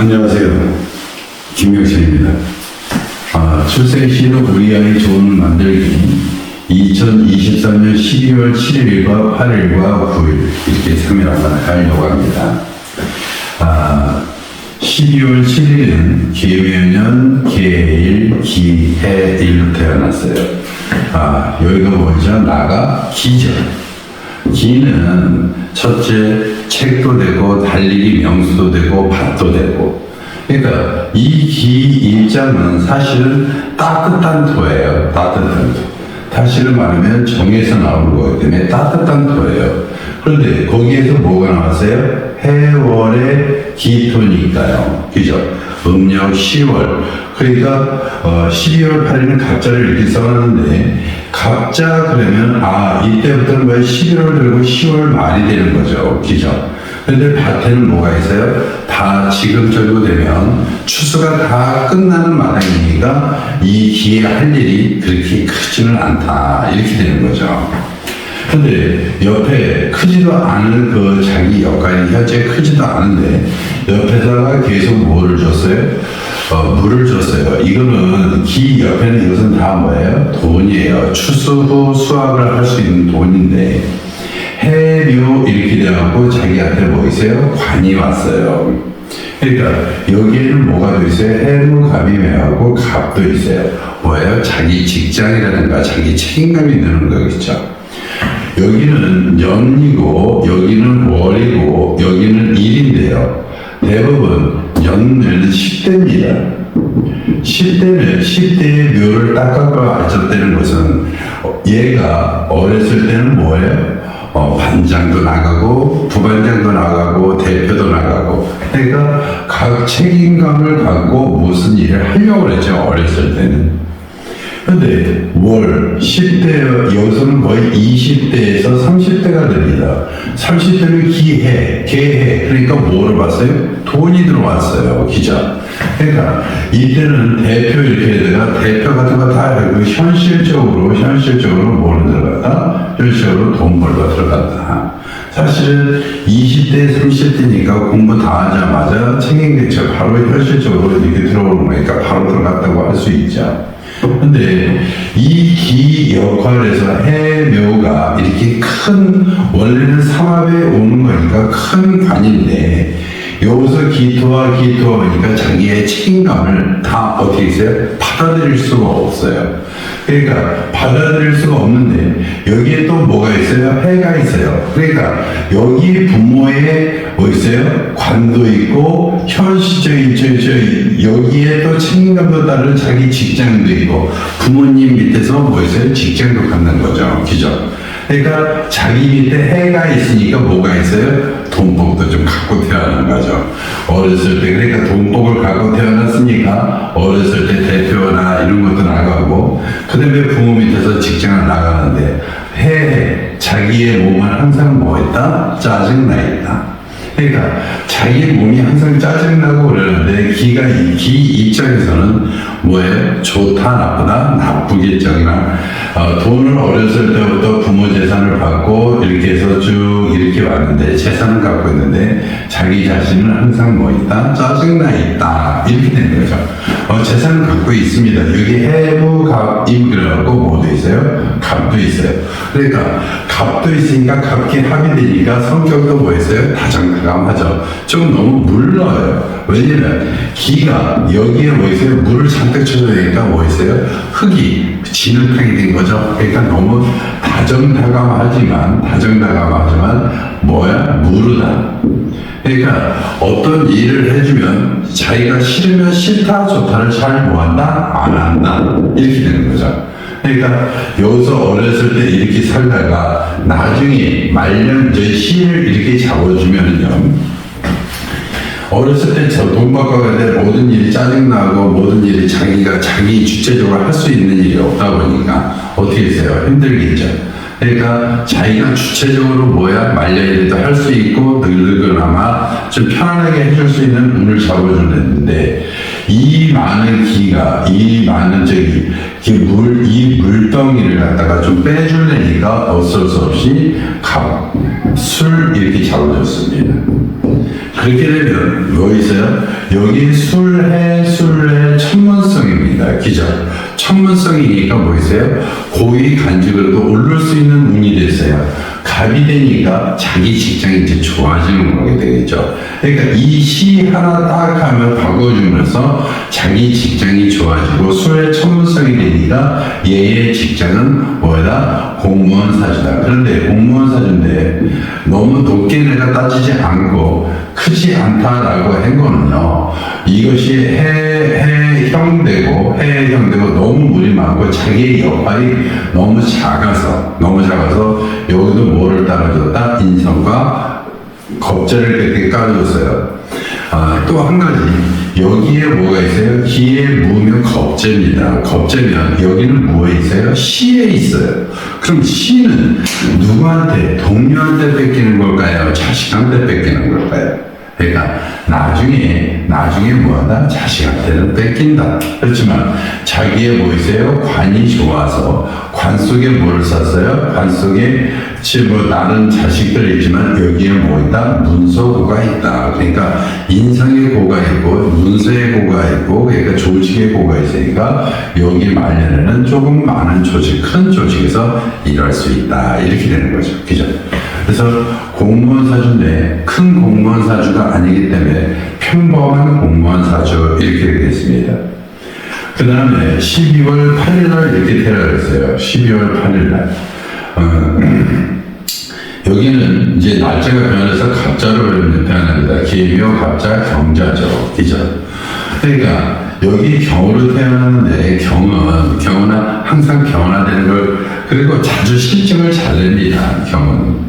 안녕하세요. 김명신입니다. 출생시로 우리 아이 좋은 만들기 2023년 12월 7일과 8일과 9일 이렇게 3일 한번 하려고 합니다. 12월 7일은 기묘년 개일 기해일로 태어났어요. 여기가 뭐죠? 나가 기죠. 기는 첫째 책도 되고 달리기 명수도 되고 밭도 되고, 그러니까 이 기 입장은 사실은 따뜻한 토예요. 따뜻한 토. 사실은 말하면 정에서 나오는 거기 때문에 따뜻한 토예요. 그런데 거기에서 뭐가 나왔어요? 해월의 기토니까요. 그죠? 음력 10월. 그러니까 12월 8일은 갑자를 이렇게 써놨는데, 갑자 그러면 이때부터는 왜 11월 들고 10월 말이 되는 거죠. 그죠? 근데 밭에는 뭐가 있어요? 다 지금 정도 되면 추수가 다 끝나는 마당이니까 이 기에 할 일이 그렇게 크지는 않다. 이렇게 되는 거죠. 근데 옆에 크지도 않은 그 자기 역할이 현재 크지도 않은데 옆에다가 계속 뭐를 줬어요? 물을 줬어요. 이거는 기 옆에는 이것은 다 뭐예요? 돈이에요. 추수 후 수확을 할 수 있는 돈인데, 해묘 이렇게 돼갖고 자기한테 뭐 있어요? 관이 왔어요. 그러니까 여기에는 뭐가 또 있어요? 해무갑이매하고 갑도 있어요. 뭐예요? 자기 직장이라든가 자기 책임감이 드는 거겠죠. 여기는 년이고 여기는 월이고 여기는 일인데요. 대부분 연은 10대입니다. 10대의 묘를 딱 갖고 앉았다는 것은 얘가 어렸을 때는 뭐예요? 반장도 나가고 부반장도 나가고 대표도 나가고, 그러니까 각 책임감을 갖고 무슨 일을 하려고 그랬죠. 어렸을 때는. 근데 월 10대 여기서는 거의 20대에서 30대가 됩니다. 30대는 기해, 개해. 그러니까 뭐를 봤어요? 돈이 들어왔어요. 기자. 그러니까 이때는 대표 이렇게 되다가 대표 같은 거 다 현실적으로 뭐로 들어갔다? 현실적으로 돈 벌러 들어갔다. 사실은 20대, 30대니까 공부 다 하자마자 책임개체 바로 현실적으로 이렇게 들어오는 거니까 바로 들어갔다고 할 수 있죠. 근데 이 기 역할에서 해묘가 이렇게 큰, 원래는 삼합에 오는 거니까 큰 관인데, 여기서 기토와 오니까 자기의 책임감을 다 어떻게 했어요? 받아들일 수가 없어요. 그러니까 받아들일 수가 없는데 여기에 또 뭐가 있어요? 해가 있어요. 그러니까 여기 부모의 뭐 있어요? 관도 있고 현실적인 여기에 또 책임감도 따른 자기 직장도 있고 부모님 밑에서 뭐 있어요? 직장도 갖는 거죠. 그죠? 그러니까 자기 밑에 해가 있으니까 뭐가 있어요? 돈복도 좀 갖고 태어난 거죠. 어렸을 때, 그러니까 돈복을 갖고 태어났으니까 어렸을 때 대표나 이런 것도 나가고, 그 다음에 부모 밑에서 직장을 나가는데, 자기의 몸은 항상 뭐 있다? 짜증나 있다. 그러니까 자기 몸이 항상 짜증나고 그러는데 기 입장에서는 뭐예요? 좋다 나쁘다? 나쁘겠죠. 돈을 어렸을 때부터 부모 재산을 받고 이렇게 해서 쭉 이렇게 왔는데 재산을 갖고 있는데 자기 자신은 항상 뭐 있다? 짜증나 있다. 이렇게 되는 거죠. 재산을 갖고 있습니다. 여기 해부, 갑, 임 그래갖고 뭐도 있어요? 갑도 있어요. 그러니까 갑도 있으니까 갑기 합이 되니까 성격도 뭐 있어요? 다정다감하죠. 좀 너무 물러요. 왜냐면 기가 여기에 뭐 있어요? 물을 잔뜩 쳐주니까 뭐 있어요? 흙이 진흙탕이 된 거죠. 그러니까 너무 다정다감하지만 뭐야? 무르다. 그러니까 어떤 일을 해주면 자기가 싫으면 싫다 좋다를 잘 뭐한다? 안 한다. 이렇게 되는 거죠. 그러니까 여기서 어렸을 때 이렇게 살다가 나중에 말년 시를 이렇게 잡아주면은요, 어렸을 때 저 돈 받고 가는데 모든 일이 짜증나고 모든 일이 자기 주체적으로 할 수 있는 일이 없다 보니까 어떻게 했어요? 힘들겠죠. 그러니까 자기가 주체적으로 말년일도 할 수 있고 늙거나마 좀 편안하게 해줄 수 있는 운을 잡아주는데, 이 많은 기가, 이 많은 이 물덩이를 갖다가 좀 빼주려니까 어쩔 수 없이 술 이렇게 잡아줬습니다. 그렇게 되면 뭐 있어요? 여기 술해 천문성입니다. 기죠? 천문성이니까 뭐 있어요? 고위 간직으로도 오를 수 있는 운이 됐어요. 갑이 되니까 자기 직장이 이제 좋아지는 거게 되겠죠. 그러니까 이 시 하나 딱 하면 바꿔주면서 자기 직장이 좋아지고 술의 천문성이 되니까 얘의 직장은 뭐다? 공무원 사주다. 그런데 공무원 사주인데 너무 높게 내가 따지지 않고 크지 않다라고 한 거는요. 이것이 해형되고 너무 물이 많고 자기의 역할이 너무 작아서 여기도 뭐를 따라줬다? 인성과 겁재를 그렇게 깔아줬어요. 또 한 가지 여기에 뭐가 있어요? 기에 무면 겁재입니다. 겁재면 여기는 뭐에 있어요? 시에 있어요. 그럼 시는 누구한테? 동료한테 뺏기는 걸까요? 자식한테 뺏기는 걸까요? 그러니까 나중에 뭐하다? 자식한테는 뺏긴다. 그렇지만 자기의 뭐 있어요? 관이 좋아서 관 속에 뭐를 썼어요? 관 속에 뭐 다른 자식들 있지만 여기에 뭐 있다? 문서고가 있다. 그러니까 인성의 고가 있고 문서의 고가 있고 그러니까 조직의 고가 있으니까 여기 말년에는 조금 많은 조직, 큰 조직에서 일할 수 있다. 이렇게 되는 거죠. 그죠? 그래서 공무원 사주인데 큰 공무원 사주가 아니기 때문에 평범한 공무원 사주 이렇게 되겠습니다. 그 다음에 12월 8일날 이렇게 태어났어요. 12월 8일날. 여기는 이제 날짜가 변해서 갑자로 태어납니다. 기묘, 갑자, 경자죠. 그죠? 그러니까 여기 경으로 태어나는데 경은 항상 경화되는 걸 그리고 자주 실증을 잘 냅니다. 경은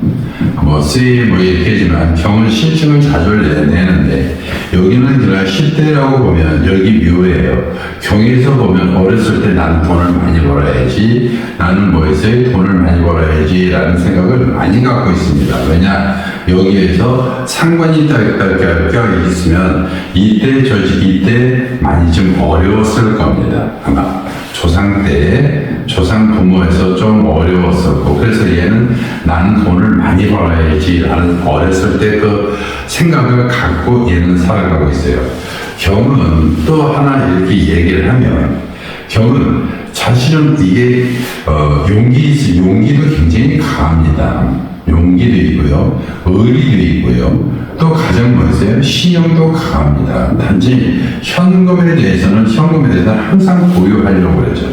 이렇게 하지만 경은 실증을 자주 내는데 여기는 그냥 10대라고 보면 여기 묘예요. 경에서 보면 어렸을 때 나는 돈을 많이 벌어야지, 나는 돈을 많이 벌어야지 라는 생각을 많이 갖고 있습니다. 왜냐? 여기에서 상관이 딱 있으면 이때 많이 좀 어려웠을 겁니다. 아마 조상 부모에서 좀 어려웠었고, 그래서 얘는 나는 돈을 많이 벌어야지 라는 어렸을 때 그 생각을 갖고 얘는 살아가고 있어요. 경은 또 하나 이렇게 얘기를 하면, 경은 사실은 이게 용기도 굉장히 강합니다. 용기도 있고요, 의리도 있고요, 또 가장 뭐였어요? 신용도 강합니다. 단지 현금에 대해서는 항상 보유하려고 그러죠.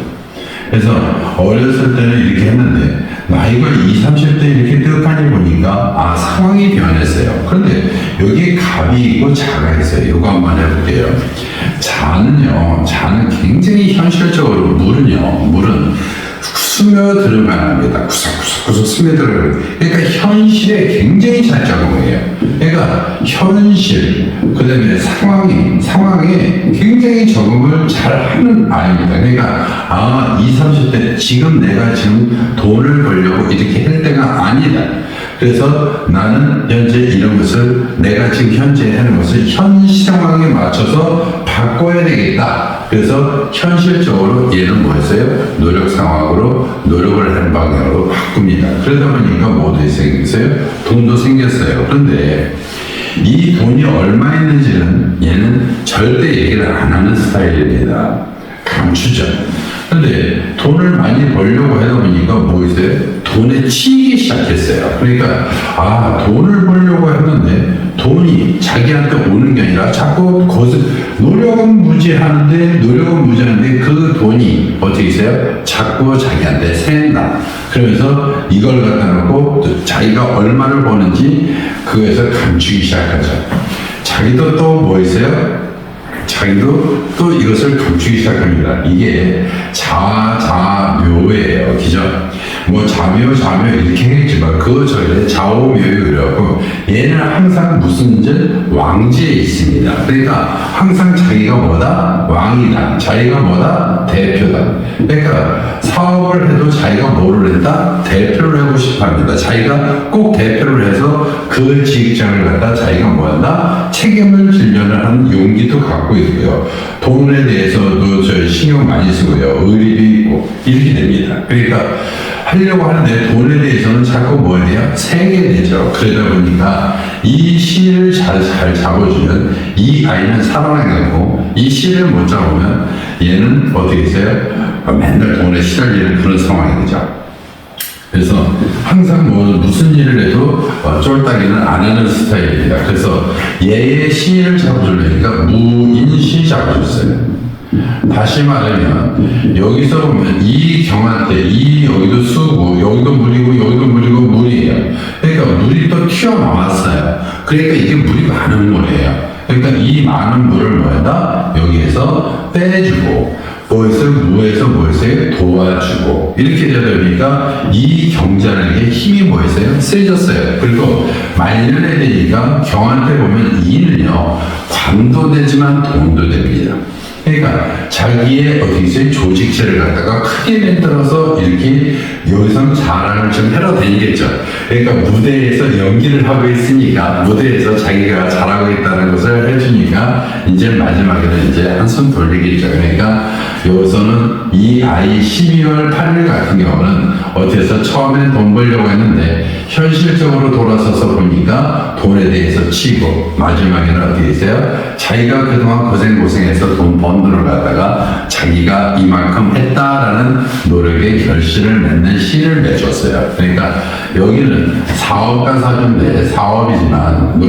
그래서 어렸을 때는 이렇게 했는데 나이가 20, 30대 이렇게 뜨까니 보니까 상황이 변했어요. 그런데 여기 갑이 있고 자가 있어요. 이거 한번 해볼게요. 자는 굉장히 현실적으로 물은 스며들어가야 합니다. 구석구석 스며들어가요. 그러니까 현실에 굉장히 잘 적응해요. 그러니까 현실, 그 다음에 상황에 굉장히 적응을 잘 하는 아이입니다. 그러니까 20, 30대 지금 내가 돈을 벌려고 이렇게 할 때가 아니다. 그래서 나는 현재 이런 것을 내가 지금 현재 하는 것을 현 상황에 맞춰서 바꿔야 되겠다. 그래서 현실적으로 얘는 뭐였어요? 노력 상황으로 노력을 하는 방향으로 바꿉니다. 그러다 보니까 뭐도 생겼어요? 돈도 생겼어요. 그런데 이 돈이 얼마 있는지는 얘는 절대 얘기를 안 하는 스타일입니다. 감추죠. 근데 돈을 많이 벌려고 하다 보니까 뭐 있어요? 돈에 치이기 시작했어요. 그러니까 돈을 벌려고 했는데 돈이 자기한테 오는 게 아니라 자꾸 노력은 무지하는데 그 돈이 어떻게 있어요? 자꾸 자기한테 샌다. 그러면서 이걸 갖다 놓고 자기가 얼마를 버는지 그거에서 감추기 시작하죠. 자기도 또 뭐 있어요? 자기도 또 이것을 감추기 시작합니다. 이게 자묘예요. 그죠? 자묘 이렇게 했지만 그거 저희 좌우묘유라고 얘는 항상 무슨 왕지에 있습니다. 그러니까 항상 자기가 뭐다? 왕이다. 자기가 뭐다? 대표다. 그러니까 사업을 해도 자기가 뭐를 했다? 대표를 하고 싶어 합니다. 자기가 꼭 대표를 해서 그 직장을 갖다 자기가 뭐한다? 책임을 지려는 하는 용기도 갖고 있고요. 돈에 대해서도 신경 많이 쓰고요. 의리도 있고 이렇게 됩니다. 그러니까 하려고 하는데 돈에 대해서는 자꾸 뭐에 대해 세게 되죠. 그러다 보니까 이 씨를 잘 잡아주면 이 아이는 살아나겠고 이 씨를 못 잡으면 얘는 어떻게 했어요? 맨날 돈에 시달리는 그런 상황이 되죠. 그래서 항상 무슨 일을 해도 쫄딱이는 안 하는 스타일입니다. 그래서 얘의 씨를 잡아주려니까 무인시 잡아줬어요. 다시 말하면 여기서 보면 이 경한테 이 여기도 수고 여기도 물이고 여기도 물이고 물이에요. 그러니까 물이 또 튀어나왔어요. 그러니까 이게 물이 많은 물이에요. 그러니까 이 많은 물을 뭐한다? 여기에서 빼주고 무에서 도와주고 이렇게 되다 보니까 이 경자에게 힘이 뭐였어요? 세졌어요. 그리고 말년에 되니까 경한테 보면 이는요 관도 되지만 돈도 됩니다. 그러니까 자기의 조직체를 갖다가 크게 만들어서 이렇게 여기서 자랑을 좀 해도 되겠죠. 그러니까 무대에서 연기를 하고 있으니까 무대에서 자기가 잘하고 있다는 것을 해주니까 이제 마지막에는 이제 한 손 돌리겠죠. 그러니까 여기서는 이 아이 12월 8일 같은 경우는 어때서 처음엔 돈 벌려고 했는데 현실적으로 돌아서서 보니까 돈에 대해서 치고 마지막에는 어떻게 했어요? 자기가 그동안 고생해서 돈 번 돈을 갖다가 자기가 이만큼 했다라는 노력의 결실을 맺는 시를 내줬어요. 그러니까 여기는 사업가 사주인데 사업이지만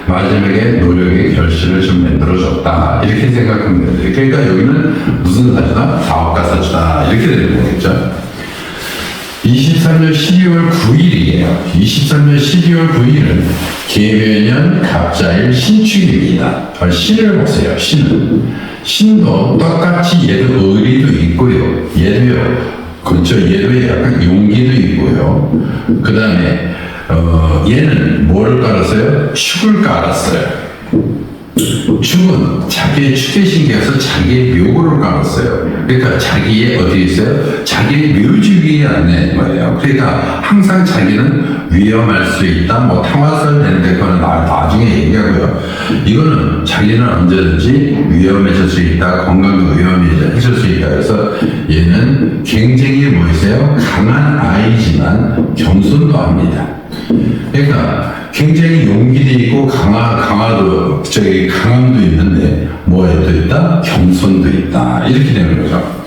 마지막에 노력의 결실을 좀 만들어줬다 이렇게 생각하면 돼요. 그러니까 여기는 무슨 사주다? 사업가 사주다 이렇게 되는 거겠죠. 23년 12월 9일이에요. 23년 12월 9일은 계변년 갑자일 신축입니다. 신을 보세요. 신도 똑같이 얘도 의리도 있고요. 얘도요. 그렇죠. 얘도 약간 용기도 있고요. 그 다음에 얘는 뭘 깔았어요? 축을 깔았어요. 축은 자기의 축계신기에서 자기의 묘고를 깔았어요. 그러니까 자기의 어디 있어요? 자기의 묘지 위에 앉는 거예요. 그러니까 항상 자기는 위험할 수 있다. 탕화설 되는데 그거는 나중에 얘기하고요. 이거는 자기는 언제든지 위험해질 수 있다. 건강도 위험해질 수 있다. 그래서 얘는 굉장히 있어요? 강한 아이지만 겸손도 합니다. 그러니까 굉장히 용기도 있고 강함도 있는데 뭐에도 있다? 겸손도 있다. 이렇게 되는 거죠.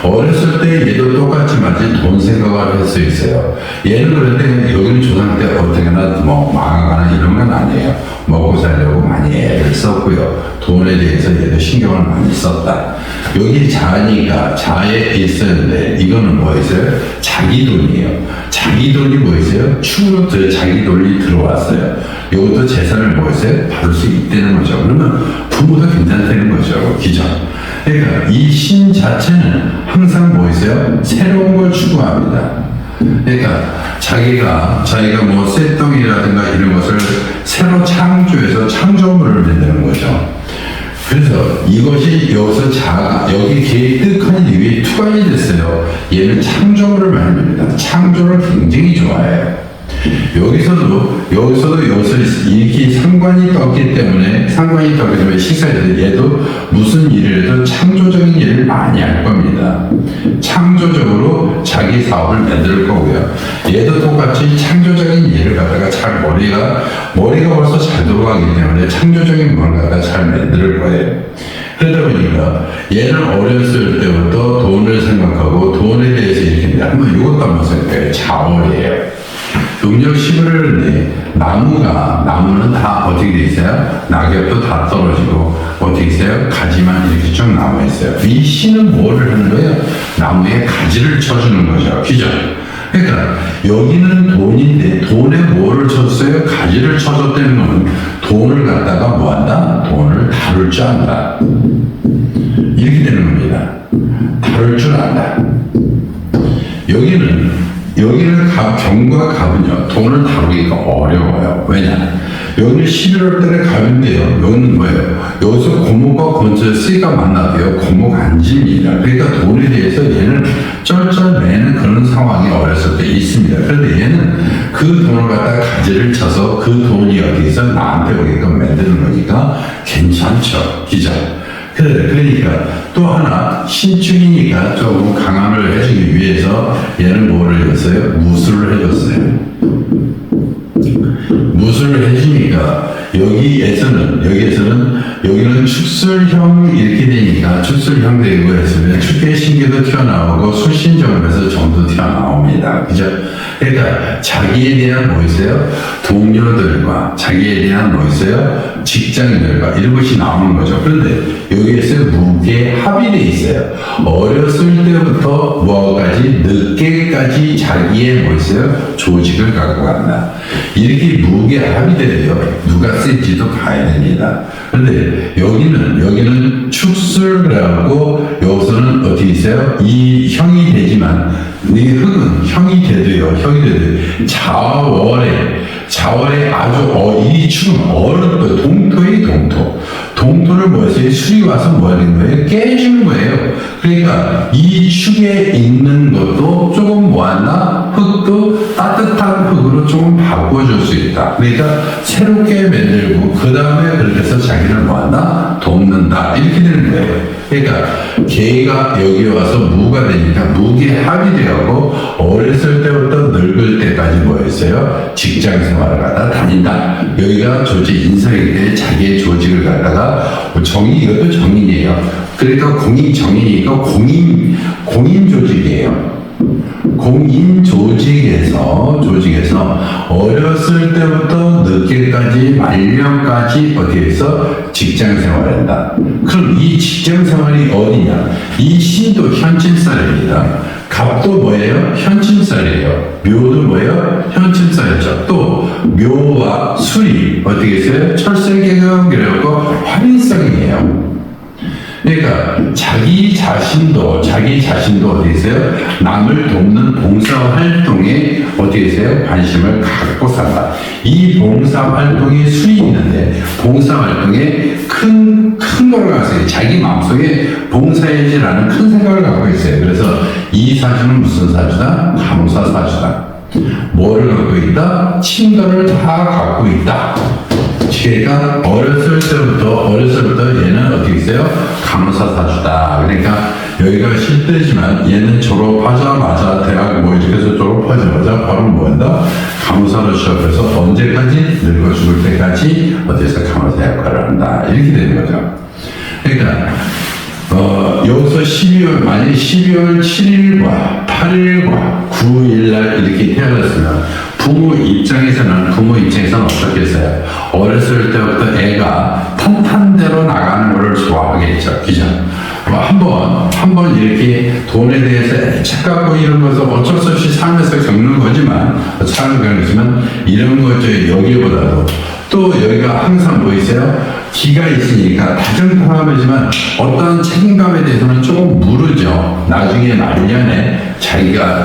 어렸을 때 얘도 똑같이 마치 돈 생각을 할 수 있어요. 얘는 그런데 여기는 조상 때 어떻게나 망하거나 이런 건 아니에요. 먹고 살려고 많이 애를 썼고요. 돈에 대해서 얘도 신경을 많이 썼다. 여기 자니까 자에 있었는데 이거는 뭐였어요? 자기 돈이에요. 자기 돈이 뭐였어요? 축으로 자기 돈이 들어왔어요. 이것도 재산을 뭐였어요? 받을 수 있다는 거죠. 그러면 부모도 괜찮다는 거죠. 기죠. 그러니까 이 신 자체는 항상 뭐였어요? 새로운 걸 추구합니다. 그러니까 자기가 쇳덩이라든가 이런 것을 새로 창조해서 창조물을 만드는 거죠. 그래서 이것이 여기서 여기 계획득한 이후에 투관이 됐어요. 얘는 창조물을 만듭니다. 창조를 굉장히 좋아해요. 여기서도 이렇게 상관이 떴기 때문에 식사에서 얘도 무슨 일을 해도 창조적인 일을 많이 할 겁니다. 창조적으로 자기 사업을 만들 거고요. 얘도 똑같이 창조적인 일을 갖다가 잘 머리가 벌써 잘 돌아가기 때문에 창조적인 걸 갖다가 잘 만들 거예요. 그러다 보니까 얘는 어렸을 때부터 돈을 생각하고 돈에 대해서 이렇게 이것도 한번 생각해요. 자월이에요. 음력 11월인데 나무는 다 어떻게 돼 있어요? 낙엽도 다 떨어지고 어떻게 있어요? 가지만 이렇게 쭉 남아 있어요. 이 씨는 뭐를 하는 거예요? 나무에 가지를 쳐주는 거죠. 그죠? 그러니까 여기는 돈인데 돈에 뭐를 쳤어요? 가지를 쳐줬다는 거는 돈을 갖다가 뭐한다? 돈을 다룰 줄 안다. 이렇게 되는 겁니다. 다룰 줄 안다. 여기는 경과 갑은요, 돈을 다루기가 어려워요. 왜냐? 여기는 11월 달에 갑인데요. 여기는 뭐예요? 여기서 고목과 권처 C가 만나도요, 고목 안 집니다. 그러니까 돈에 대해서 얘는 쩔쩔매는 그런 상황이 어렸을 때 있습니다. 그런데 얘는 그 돈을 갖다가 가지를 쳐서 그 돈이 어디서 나한테 오게끔 만드는 거니까 괜찮죠. 기죠? 그러니까 또 하나 신축이니까 조금 강화를 해주기 위해서 얘는 뭐를 했어요? 무술을 해줬어요. 무술을 해주니까 여기는 축술형 이렇게 되니까 축술형 되고 했으면 축계신계도 튀어나오고 술신정음에서 점도 튀어나옵니다. 그죠? 그러니까 자기에 대한 뭐 있어요? 동료들과 자기에 대한 뭐 있어요? 직장인들과 이런 것이 나오는 거죠. 그런데 여기에서 무게 합이 돼 있어요. 어렸을 때부터 뭐까지 늦게까지 자기의 뭐 있어요? 조직을 갖고 간다. 이렇게 무게 합이 돼요. 누가 센지도 봐야 됩니다. 그런데 여기는 축술이라고 여기서는 어떻게 있어요? 이 형이 되지만 이 흙은 형이 돼도요. 자월에 아주 이 축은 어른 거 동토의 동토를 뭐였어요? 술이 와서 뭐 하는 거예요? 깨주는 거예요. 그러니까 이 축에 있는 것도 조금 뭐하나? 흙도 따뜻한 흙으로 조금 바꿔줄 수 있다. 그러니까 새롭게 만들고 그 다음에 그렇게 해서 자기를 뭐한다? 돕는다. 이렇게 되는 거예요. 그러니까 개가 여기 와서 무가 되니까 무게 합이 되고 어렸을 때부터 늙을 때까지 뭐였어요? 직장 생활을 갖다 다닌다. 여기가 조직 인사이기 때문에 자기의 조직을 갖다가 이것도 정인이에요. 그러니까 공인 정인이니까 공인 조직이에요. 공인 조직에서 어렸을 때부터 늦게까지 말년까지 어디에서 직장 생활한다. 그럼 이 직장 생활이 어디냐? 이 신도 현침살입니다. 갑도 뭐예요? 현침살이에요. 묘도 뭐예요? 현침살이죠. 또 묘와 술이 어떻게 있어요? 철생계금 그래갖고 활인성이에요. 그러니까 자기 자신도 어디 있어요? 남을 돕는 봉사활동에 어디 있어요? 관심을 갖고 산다. 이 봉사활동에 수이 있는데 봉사활동에 큰 걸 갖고 있어요. 자기 마음속에 봉사해지라는 큰 생각을 갖고 있어요. 그래서 이 사주는 무슨 사주다? 감사 사주다. 뭐를 갖고 있다? 친도를 다 갖고 있다. 그러니까 어렸을 때부터 얘는 어떻게 있어요? 감사 사주다. 그러니까 여기가 실대지만 얘는 졸업하자마자 대학 뭐 이렇게 해서 졸업하자마자 바로 뭐 한다? 감사로 시작해서 언제까지? 늙어 죽을 때까지 어디서 감사 역할을 한다. 이렇게 되는 거죠. 그러니까 여기서 만약에 12월 7일과 8일과 9일날 이렇게 태어났으면 부모 입장에서는 어떻겠어요? 어렸을 때부터 애가 탄탄대로 나가는 것을 좋아하겠죠. 그죠? 한번 이렇게 돈에 대해서 착각하고 이런 것을 어쩔 수 없이 삶에서 겪는 거지만, 이런 거죠. 여기보다도. 또 여기가 항상 뭐 있어요? 기가 있으니까 다정다감하지만 어떤 책임감에 대해서는 조금 무르죠. 나중에 말년에 자기가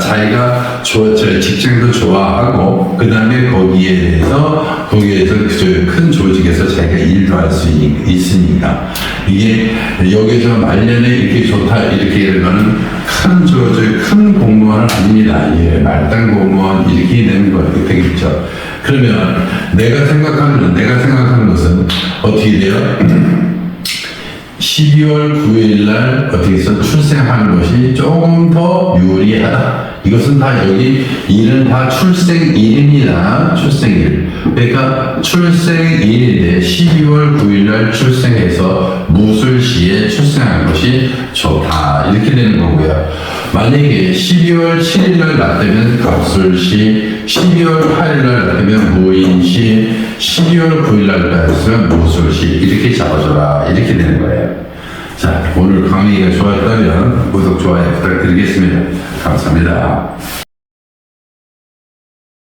직장도 좋아하고 그 다음에 거기에서 큰 조직에서 자기가 일도 할 수 있으니까 이게 여기서 말년에 이렇게 좋다 이렇게 이러면은 큰 공무원은 아닙니다. 예, 말단 공무원 이렇게 되는 거 되겠죠. 그러면 내가 생각하는 것은 어떻게 돼요? 12월 9일 날 어떻게 해서 출생하는 것이 조금 더 유리하다. 이것은 다 여기 일은 다 출생일입니다. 출생일. 그러니까 출생일인데 12월 9일 날 출생해서 무술시에 출생한 것이 좋다. 이렇게 되는 거고요. 만약에 12월 7일 날 났다면 갑술시, 12월 8일 날 났다면 무인시, 12월 9일 날 났으면 무술시 이렇게 잡아줘라. 이렇게 되는 거예요. 자, 오늘 강의가 좋았다면 구독, 좋아요 부탁드리겠습니다. 감사합니다.